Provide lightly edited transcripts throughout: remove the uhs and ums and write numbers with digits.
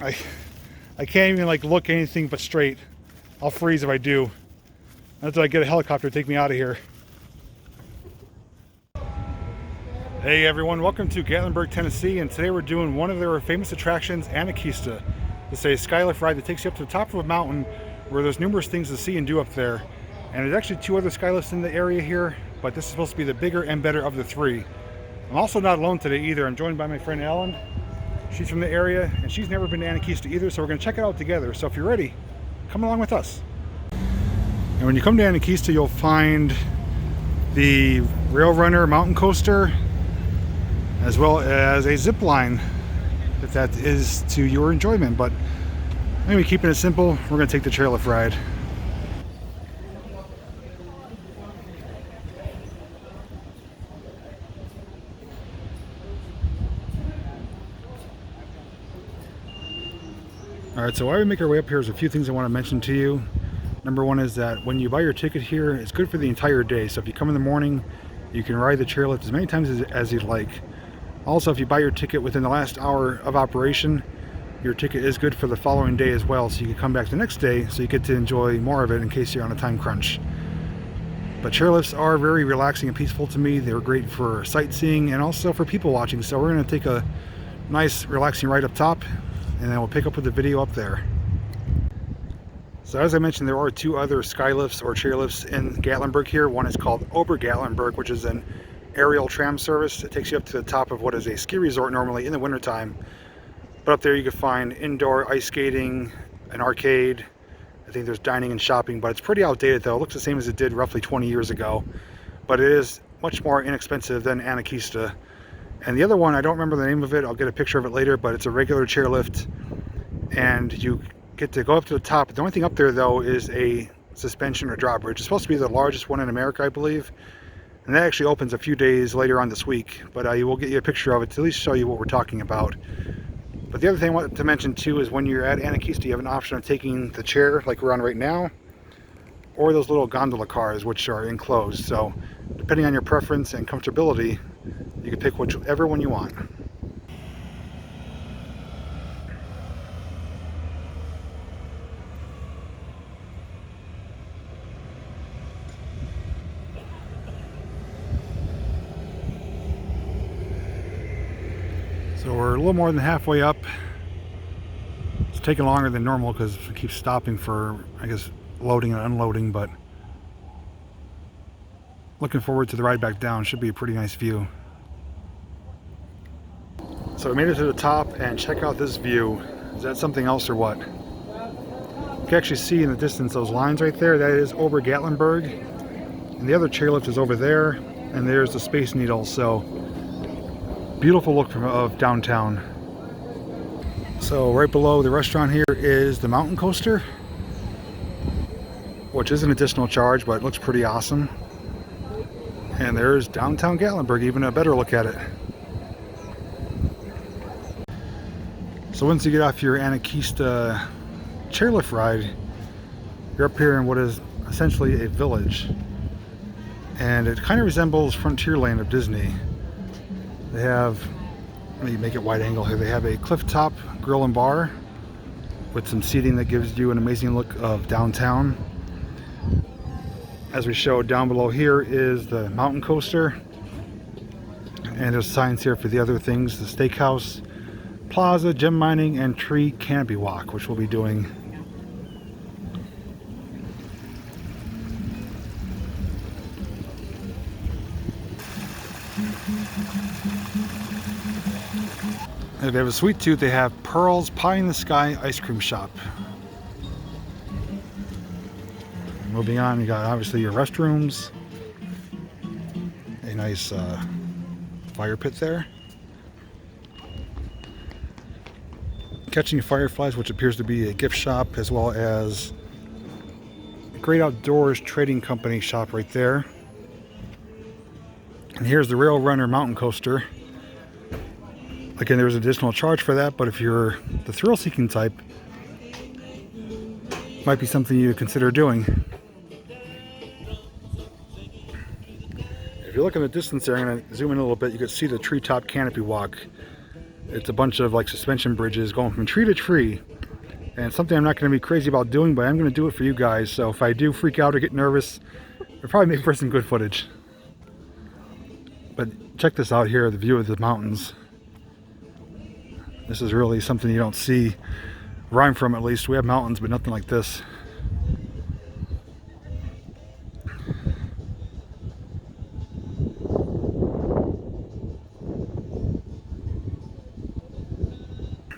I can't even like look anything but straight. I'll freeze if I do. Until I get a helicopter to take me out of here. Hey everyone, welcome to Gatlinburg, Tennessee, and today we're doing one of their famous attractions, Anakeesta. It's a skylift ride that takes you up to the top of a mountain where there's numerous things to see and do up there. And there's actually 2 other skylifts in the area here, but this is supposed to be the bigger and better of the 3. I'm also not alone today either. I'm joined by my friend Ellen. She's from the area and she's never been to Anakeesta either, so we're going to check it out together. So if you're ready, come along with us. And when you come to Anakeesta, you'll find the Rail Runner mountain coaster, as well as a zip line, if that is to your enjoyment. But I'm going to be keeping it simple. We're going to take the chairlift ride. Alright, so while we make our way up here, there's a few things I want to mention to you. Number one is that when you buy your ticket here, it's good for the entire day. So if you come in the morning, you can ride the chairlift as many times as you'd like. Also, if you buy your ticket within the last hour of operation, your ticket is good for the following day as well, so you can come back the next day so you get to enjoy more of it in case you're on a time crunch. But chairlifts are very relaxing and peaceful to me. They're great for sightseeing and also for people watching, so we're going to take a nice relaxing ride up top and then we'll pick up with the video up there. So as I mentioned, there are 2 other skylifts or chairlifts in Gatlinburg here. One is called Ober Gatlinburg, which is an aerial tram service. It takes you up to the top of what is a ski resort normally in the wintertime. But up there you can find indoor ice skating, an arcade. I think there's dining and shopping, but it's pretty outdated though. It looks the same as it did roughly 20 years ago. But it is much more inexpensive than Anakeesta. And the other one, I don't remember the name of it. I'll get a picture of it later, but it's a regular chairlift. And you get to go up to the top. The only thing up there though is a suspension or drawbridge. It's supposed to be the largest one in America, I believe. And that actually opens a few days later on this week, but I will get you a picture of it to at least show you what we're talking about. But the other thing I want to mention too is when you're at Anakeesta, you have an option of taking the chair like we're on right now, or those little gondola cars which are enclosed. So depending on your preference and comfortability, you can pick whichever one you want. So we're a little more than halfway up. It's taking longer than normal because it keeps stopping for, I guess, loading and unloading, but looking forward to the ride back down. Should be a pretty nice view. So we made it to the top, and check out this view. Is that something else or what? You can actually see in the distance those lines right there. That is Ober Gatlinburg. And the other chairlift is over there, and there's the Space Needle. So beautiful look of downtown. So right below the restaurant here is the mountain coaster, which is an additional charge, but it looks pretty awesome. And there's downtown Gatlinburg, even a better look at it. So once you get off your Anakeesta chairlift ride, you're up here in what is essentially a village. And it kind of resembles Frontierland of Disney. They have, let me make it wide angle here, they have a cliff top grill and bar with some seating that gives you an amazing look of downtown. As we showed, down below here is the mountain coaster. And there's signs here for the other things, the steakhouse, plaza, gem mining, and tree canopy walk, which we'll be doing. If they have a sweet tooth, they have Pearl's Pie in the Sky ice cream shop. Moving on, you got obviously your restrooms, a nice fire pit there. Catching Fireflies, which appears to be a gift shop, as well as a Great Outdoors Trading Company shop right there. And here's the Rail Runner mountain coaster. Again, there's additional charge for that, but if you're the thrill-seeking type, it might be something you consider doing. If you look in the distance there, I'm going to zoom in a little bit, you can see the Treetop canopy walk. It's a bunch of like suspension bridges going from tree to tree. And it's something I'm not going to be crazy about doing, but I'm going to do it for you guys. So if I do freak out or get nervous, it'll probably make for some good footage. But check this out here, the view of the mountains. This is really something you don't see where I'm from, at least. We have mountains, but nothing like this.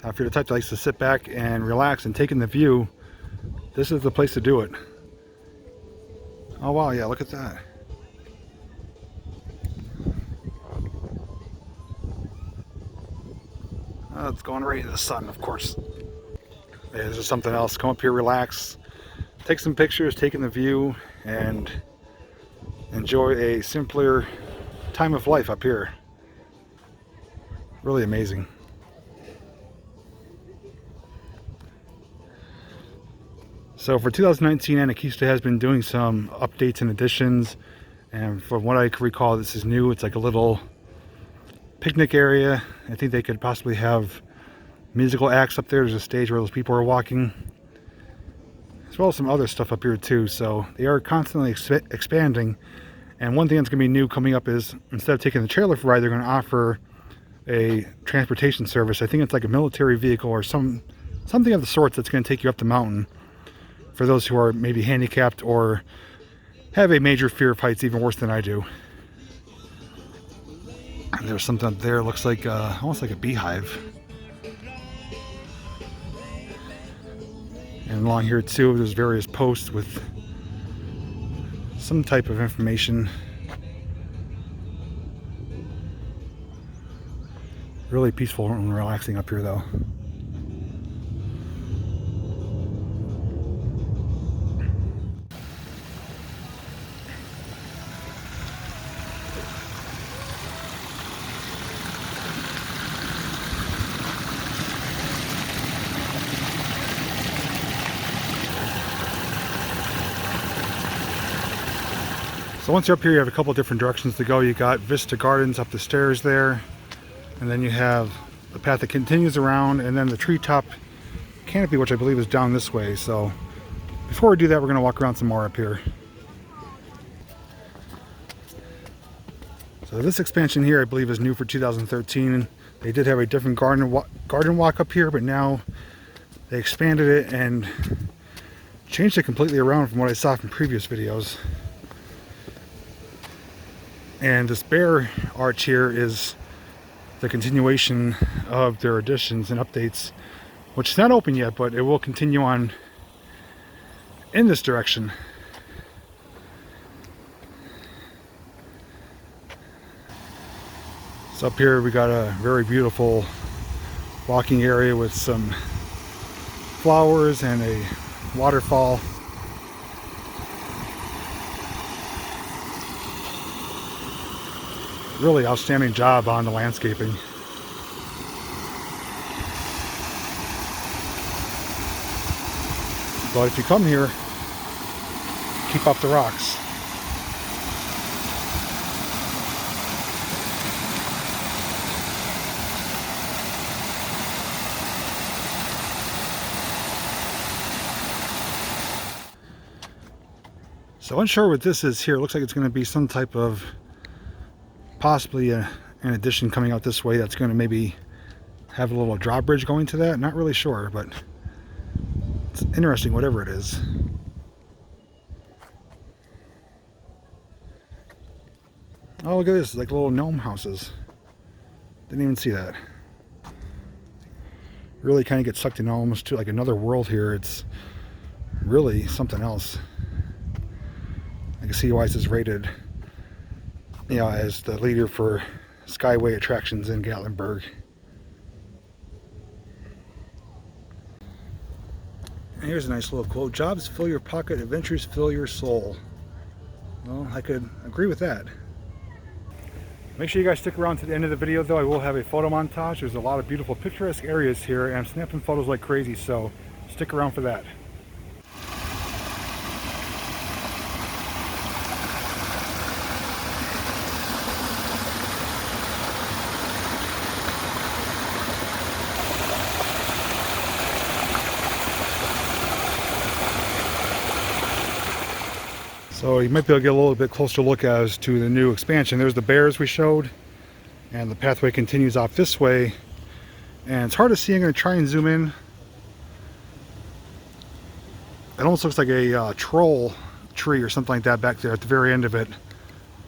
Now, if you're the type that likes to sit back and relax and take in the view, this is the place to do it. Oh wow, yeah, look at that. Oh, it's going right into the sun, of course. Yeah, this is something else. Come up here, relax, take some pictures, take in the view, and enjoy a simpler time of life up here. Really amazing. So for 2019, Anakeesta has been doing some updates and additions, and from what I can recall, this is new. It's like a little picnic area. I think they could possibly have musical acts up there. There's a stage where those people are walking, as well as some other stuff up here too. So they are constantly expanding, and one thing that's going to be new coming up is, instead of taking the chairlift ride, they're going to offer a transportation service. I think it's like a military vehicle or something of the sorts that's going to take you up the mountain, for those who are maybe handicapped or have a major fear of heights, even worse than I do. And there's something up there, looks like almost like a beehive. And along here too, there's various posts with some type of information. Really peaceful and relaxing up here though. So once you're up here, you have a couple different directions to go. You got Vista Gardens up the stairs there, and then you have the path that continues around, and then the Treetop Canopy, which I believe is down this way. So before we do that, we're going to walk around some more up here. So this expansion here, I believe, is new for 2013. They did have a different garden walk up here, but now they expanded it and changed it completely around from what I saw from previous videos. And this bear arch here is the continuation of their additions and updates, which is not open yet, but it will continue on in this direction. So up here we got a very beautiful walking area with some flowers and a waterfall. Really outstanding job on the landscaping. But if you come here, keep off the rocks. So unsure what this is here. It looks like it's going to be some type of, possibly an addition coming out this way that's going to maybe have a little drawbridge going to that. Not really sure, but it's interesting, whatever it is. Oh, look at this, like little gnome houses. Didn't even see that. Really kind of get sucked in almost to like another world here. It's really something else. I can see why this is rated, you know, as the leader for Skyway attractions in Gatlinburg. And here's a nice little quote: "Jobs fill your pocket, adventures fill your soul." Well, I could agree with that. Make sure you guys stick around to the end of the video though. I will have a photo montage. There's a lot of beautiful picturesque areas here, and I'm snapping photos like crazy, so stick around for that. So you might be able to get a little bit closer look as to the new expansion. There's the bears we showed, and the pathway continues off this way. And it's hard to see. I'm going to try and zoom in. It almost looks like a troll tree or something like that back there at the very end of it.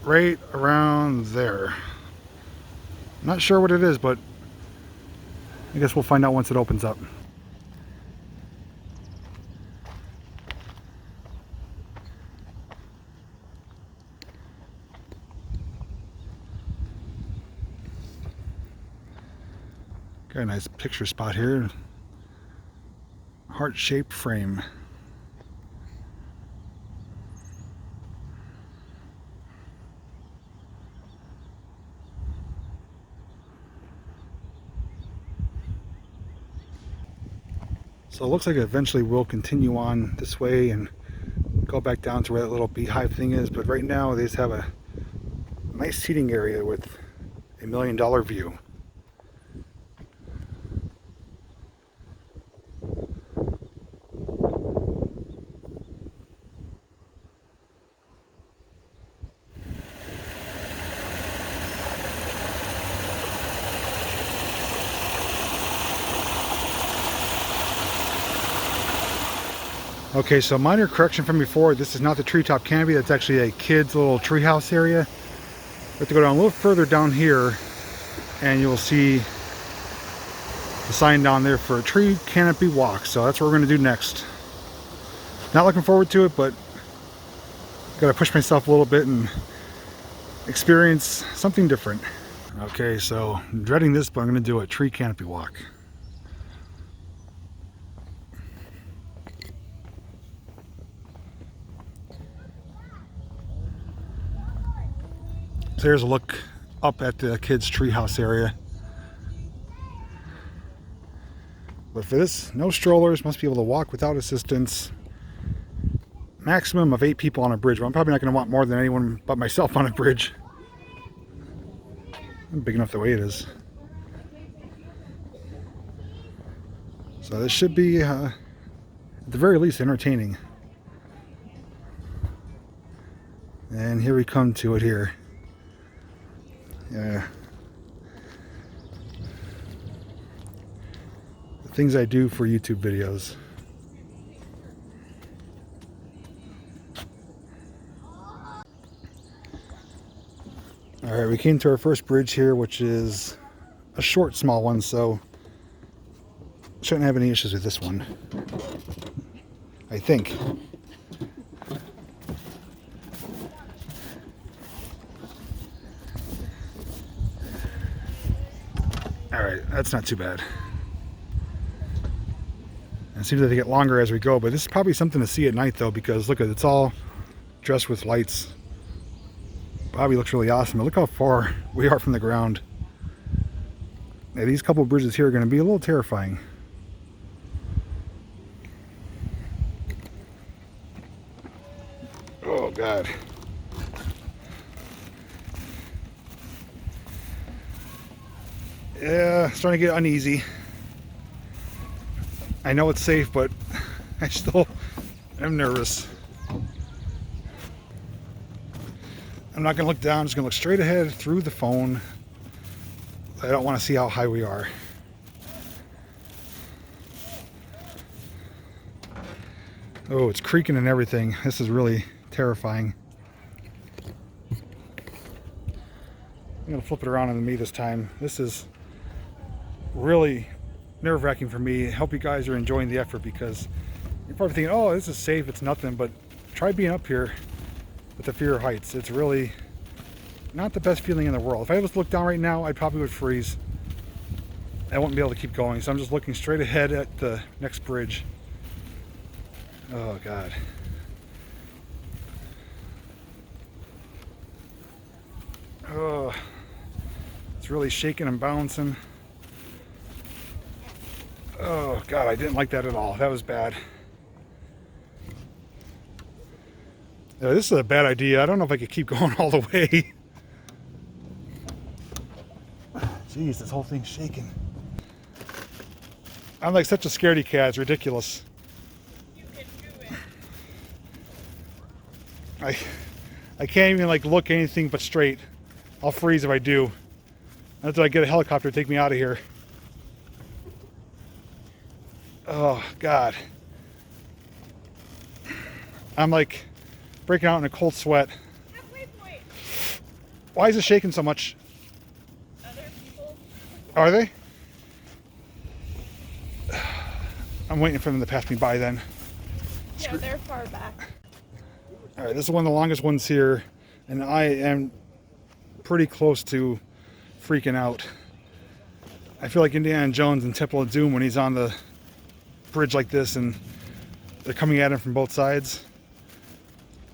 Right around there. I'm not sure what it is, but I guess we'll find out once it opens up. Got a nice picture spot here. Heart-shaped frame. So it looks like it eventually will continue on this way and go back down to where that little beehive thing is, but right now they just have a nice seating area with a $1 million view. Okay, so minor correction from before. This is not the Treetop Canopy. That's actually a kid's little treehouse area. We have to go down a little further down here, and you'll see the sign down there for a tree canopy walk. So that's what we're going to do next. Not looking forward to it, but got to push myself a little bit and experience something different. Okay, so I'm dreading this, but I'm going to do a tree canopy walk. So here's a look up at the kids' treehouse area. But for this, no strollers, must be able to walk without assistance. Maximum of 8 people on a bridge. Well, I'm probably not going to want more than anyone but myself on a bridge. I'm big enough the way it is. So this should be, at the very least, entertaining. And here we come to it here. Yeah. The things I do for YouTube videos. Alright, we came to our first bridge here, which is a short, small one, so shouldn't have any issues with this one. I think. Alright, that's not too bad. It seems like they get longer as we go, but this is probably something to see at night though, because look at it, it's all dressed with lights. Probably looks really awesome. But look how far we are from the ground. Yeah, these couple of bridges here are going to be a little terrifying. Oh God. Yeah, it's starting to get uneasy. I know it's safe, but I still am nervous. I'm not going to look down, I'm just going to look straight ahead through the phone. I don't want to see how high we are. Oh, it's creaking and everything. This is really terrifying. I'm going to flip it around on me this time. This is really nerve-wracking for me. I hope you guys are enjoying the effort, because you're probably thinking, oh, this is safe, it's nothing, but try being up here with the fear of heights. It's really not the best feeling in the world. If I was to look down right now, I probably would freeze. I wouldn't be able to keep going, so I'm just looking straight ahead at the next bridge. Oh God. Oh, it's really shaking and bouncing. Oh God, I didn't like that at all. That was bad. Yeah, this is a bad idea. I don't know if I could keep going all the way. Jeez, this whole thing's shaking. I'm like such a scaredy cat, it's ridiculous. You can do it. I can't even like look anything but straight. I'll freeze if I do. That's why I get a helicopter to take me out of here. Oh God. I'm like breaking out in a cold sweat. Why is it shaking so much? Other people. Are they? I'm waiting for them to pass me by then. Yeah, they're far back. Alright, this is one of the longest ones here, and I am pretty close to freaking out. I feel like Indiana Jones in Temple of Doom when he's on the bridge like this and they're coming at him from both sides.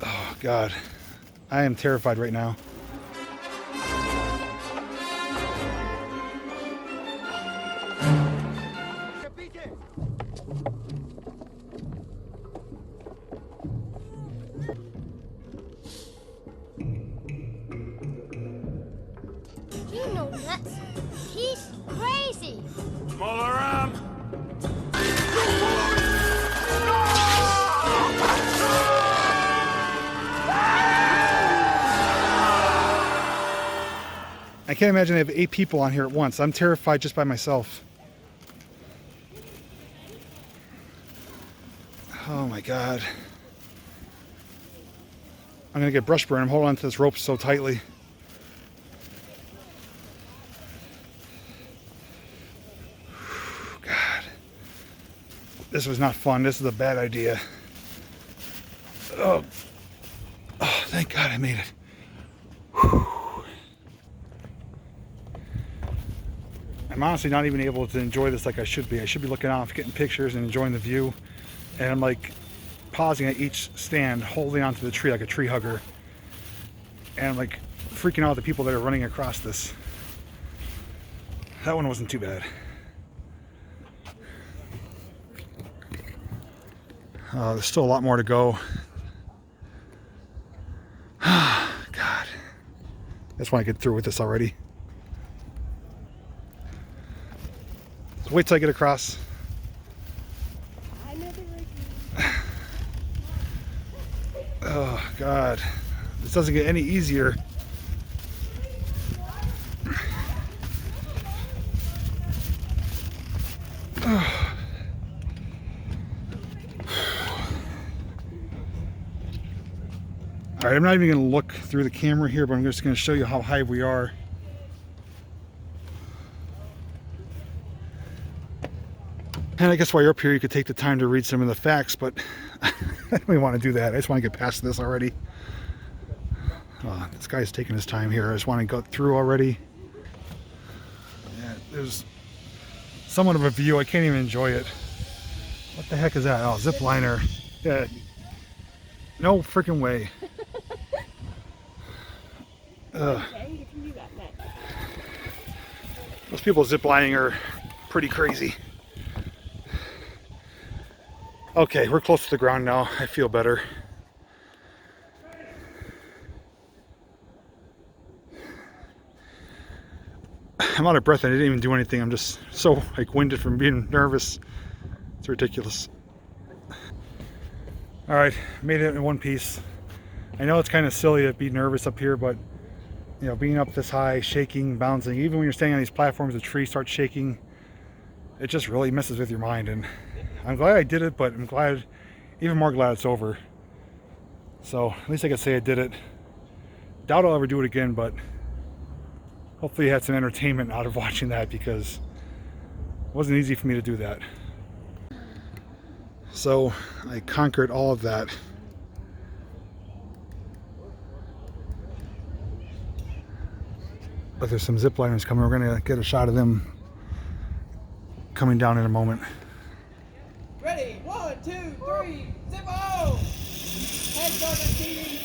Oh God, I am terrified right now. You know nuts. He's crazy. Smaller arm. I can't imagine they have 8 people on here at once. I'm terrified just by myself. Oh my God. I'm gonna get brush burn. I'm holding onto this rope so tightly. God. This was not fun. This is a bad idea. Oh, thank God I made it. Whew. I'm honestly not even able to enjoy this like I should be. I should be looking off, getting pictures and enjoying the view. And I'm like pausing at each stand, holding onto the tree like a tree hugger. And I'm like freaking out at the people that are running across this. That one wasn't too bad. There's still a lot more to go. God. I just want to get through with this already. So wait till I get across. Oh God. This doesn't get any easier. All right, I'm not even going to look through the camera here, but I'm just going to show you how high we are. And I guess while you're up here, you could take the time to read some of the facts, but I don't even want to do that. I just want to get past this already. This guy's taking his time here. I just want to go through already. Yeah, there's somewhat of a view. I can't even enjoy it. What the heck is that? Oh, zip liner. Yeah. No freaking way. Those people ziplining are pretty crazy. Okay, we're close to the ground now. I feel better. I'm out of breath. I didn't even do anything. I'm just so like winded from being nervous. It's ridiculous. All right, made it in one piece. I know it's kind of silly to be nervous up here, but you know, being up this high, shaking, bouncing, even when you're standing on these platforms, the tree starts shaking. It just really messes with your mind, and I'm glad I did it, but I'm glad, even more glad it's over. So at least I can say I did it. Doubt I'll ever do it again, but hopefully you had some entertainment out of watching that, because it wasn't easy for me to do that. So I conquered all of that. But there's some zip liners coming. We're gonna get a shot of them coming down in a moment. Ready? 1, 2, 3, zip oh! Heads on the seating.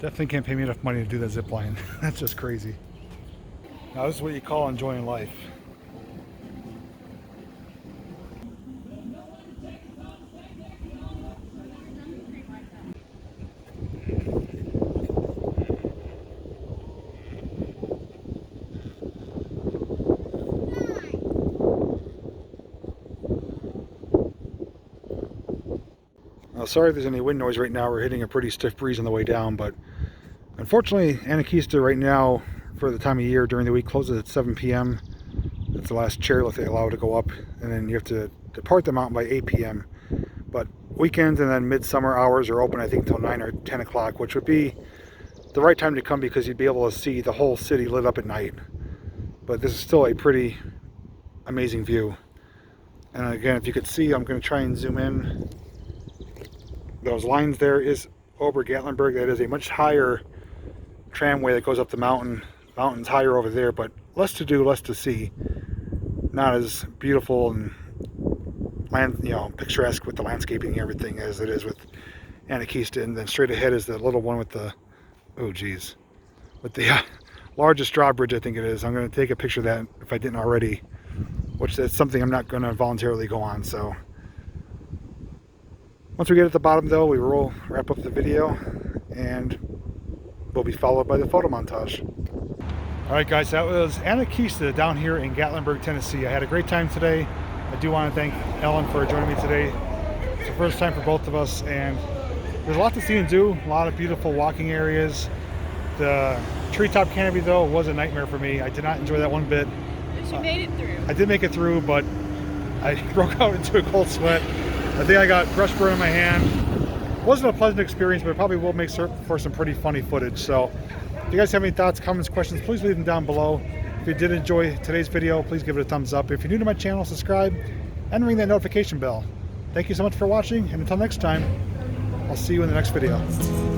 Definitely can't pay me enough money to do that zip line. That's just crazy. Now this is what you call enjoying life. sorry if there's any wind noise right now. We're hitting a pretty stiff breeze on the way down, but unfortunately Anakeesta right now, for the time of year during the week, closes at 7 p.m. That's the last chairlift they allow to go up, and then you have to depart the mountain by 8 p.m. But weekends and then midsummer hours are open, I think, till 9 or 10 o'clock, which would be the right time to come because you'd be able to see the whole city lit up at night. But this is still a pretty amazing view. And again, if you could see, I'm going to try and zoom in. Those lines there is over Gatlinburg. That is a much higher tramway that goes up the mountain. Mountain's higher over there, but less to do, less to see. Not as beautiful and picturesque with the landscaping and everything as it is with Anakeesta. And then straight ahead is the little one with the, oh geez, with the largest drawbridge, I think it is. I'm going to take a picture of that if I didn't already, which is something I'm not going to voluntarily go on. So once we get at the bottom though, we will wrap up the video and will be followed by the photo montage. Alright guys, that was Anakeesta down here in Gatlinburg, Tennessee. I had a great time today. I do want to thank Ellen for joining me today. It's the first time for both of us, and there's a lot to see and do. A lot of beautiful walking areas. The Treetop Canopy though was a nightmare for me. I did not enjoy that one bit. But you made it through. I did make it through, but I broke out into a cold sweat. I think I got brush burn in my hand. It wasn't a pleasant experience, but it probably will make for some pretty funny footage. So if you guys have any thoughts, comments, questions, please leave them down below. If you did enjoy today's video, please give it a thumbs up. If you're new to my channel, subscribe and ring that notification bell. Thank you so much for watching, and until next time, I'll see you in the next video.